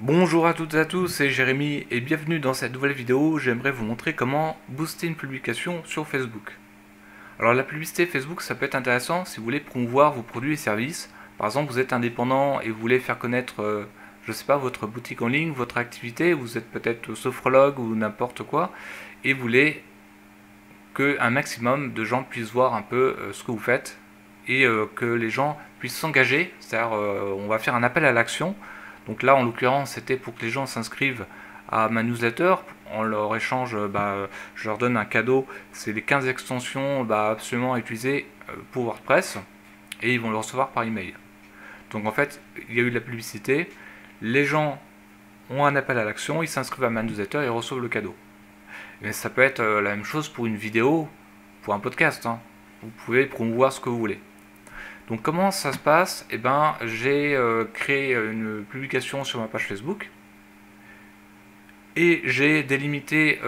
Bonjour à toutes et à tous, c'est Jérémy et bienvenue dans cette nouvelle vidéo. J'aimerais vous montrer comment booster une publication sur Facebook. Alors la publicité Facebook, ça peut être intéressant si vous voulez promouvoir vos produits et services. Par exemple, vous êtes indépendant et vous voulez faire connaître, je sais pas, votre boutique en ligne, votre activité, vous êtes peut-être sophrologue ou n'importe quoi, et vous voulez qu'un maximum de gens puissent voir un peu ce que vous faites et que les gens puissent s'engager, c'est-à-dire on va faire un appel à l'action. Donc là, en l'occurrence, c'était pour que les gens s'inscrivent à ma newsletter. En leur échange, je leur donne un cadeau. C'est les 15 extensions absolument à utiliser pour WordPress. Et ils vont le recevoir par email. Donc en fait, il y a eu de la publicité. Les gens ont un appel à l'action, ils s'inscrivent à ma newsletter et ils reçoivent le cadeau. Mais ça peut être la même chose pour une vidéo, pour un podcast, hein. Vous pouvez promouvoir ce que vous voulez. Donc comment ça se passe? Eh ben, j'ai créé une publication sur ma page Facebook et j'ai délimité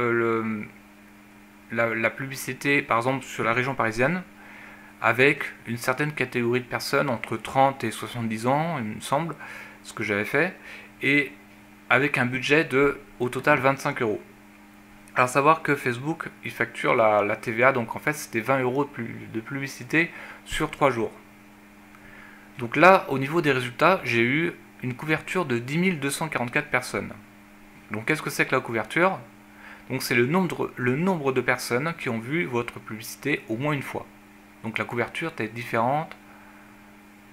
la publicité, par exemple sur la région parisienne, avec une certaine catégorie de personnes entre 30 et 70 ans, il me semble, ce que j'avais fait, et avec un budget de au total 25 euros. Alors savoir que Facebook il facture la TVA, donc en fait c'était 20 euros de publicité sur 3 jours. Donc là, au niveau des résultats, j'ai eu une couverture de 10 244 personnes. Donc qu'est-ce que c'est que la couverture? Donc c'est le nombre de personnes qui ont vu votre publicité au moins une fois. Donc la couverture est différente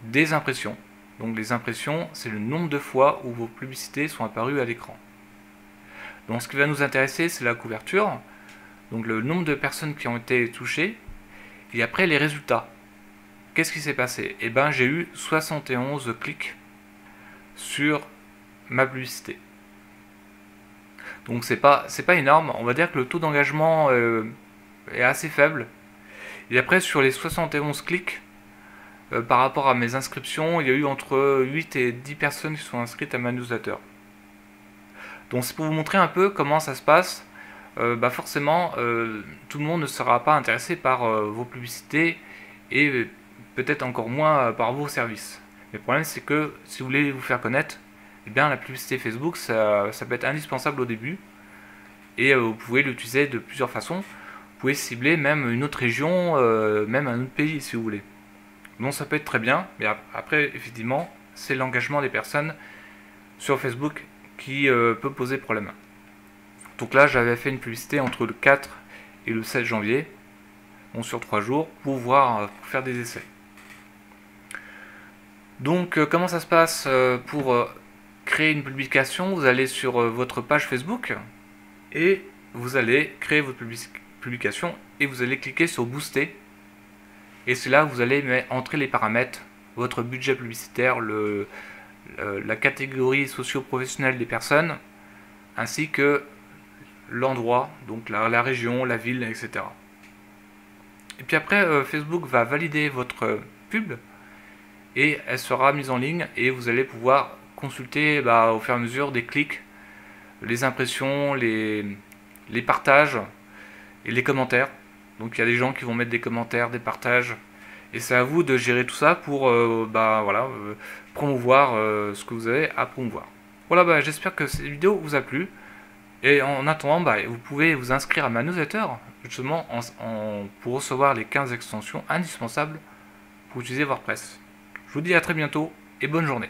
des impressions. Donc les impressions, c'est le nombre de fois où vos publicités sont apparues à l'écran. Donc ce qui va nous intéresser, c'est la couverture, donc le nombre de personnes qui ont été touchées, et après les résultats. Qu'est-ce qui s'est passé? Eh ben, j'ai eu 71 clics sur ma publicité. Donc c'est pas énorme. On va dire que le taux d'engagement est assez faible. Et après, sur les 71 clics, par rapport à mes inscriptions, il y a eu entre 8 et 10 personnes qui sont inscrites à ma newsletter. Donc c'est pour vous montrer un peu comment ça se passe. Forcément, tout le monde ne sera pas intéressé par vos publicités et peut-être encore moins par vos services. Mais le problème, c'est que si vous voulez vous faire connaître, eh bien, la publicité Facebook, ça peut être indispensable au début. Et vous pouvez l'utiliser de plusieurs façons. Vous pouvez cibler même une autre région, même un autre pays si vous voulez. Donc ça peut être très bien, mais après, effectivement, c'est l'engagement des personnes sur Facebook qui peut poser problème. Donc là, j'avais fait une publicité entre le 4 et le 7 janvier, donc sur 3 jours, pour faire des essais. Donc comment ça se passe pour créer une publication? Vous allez sur votre page Facebook et vous allez créer votre publication et vous allez cliquer sur booster, et c'est là où vous allez entrer les paramètres, votre budget publicitaire, la catégorie socio-professionnelle des personnes, ainsi que l'endroit, donc la région, la ville, etc. Et puis après, Facebook va valider votre pub et elle sera mise en ligne et vous allez pouvoir consulter au fur et à mesure des clics, les impressions, les partages et les commentaires. Donc il y a des gens qui vont mettre des commentaires, des partages, et c'est à vous de gérer tout ça pour promouvoir ce que vous avez à promouvoir. Voilà, j'espère que cette vidéo vous a plu. Et en attendant, vous pouvez vous inscrire à ma newsletter, justement pour recevoir les 15 extensions indispensables pour utiliser WordPress. Je vous dis à très bientôt et bonne journée.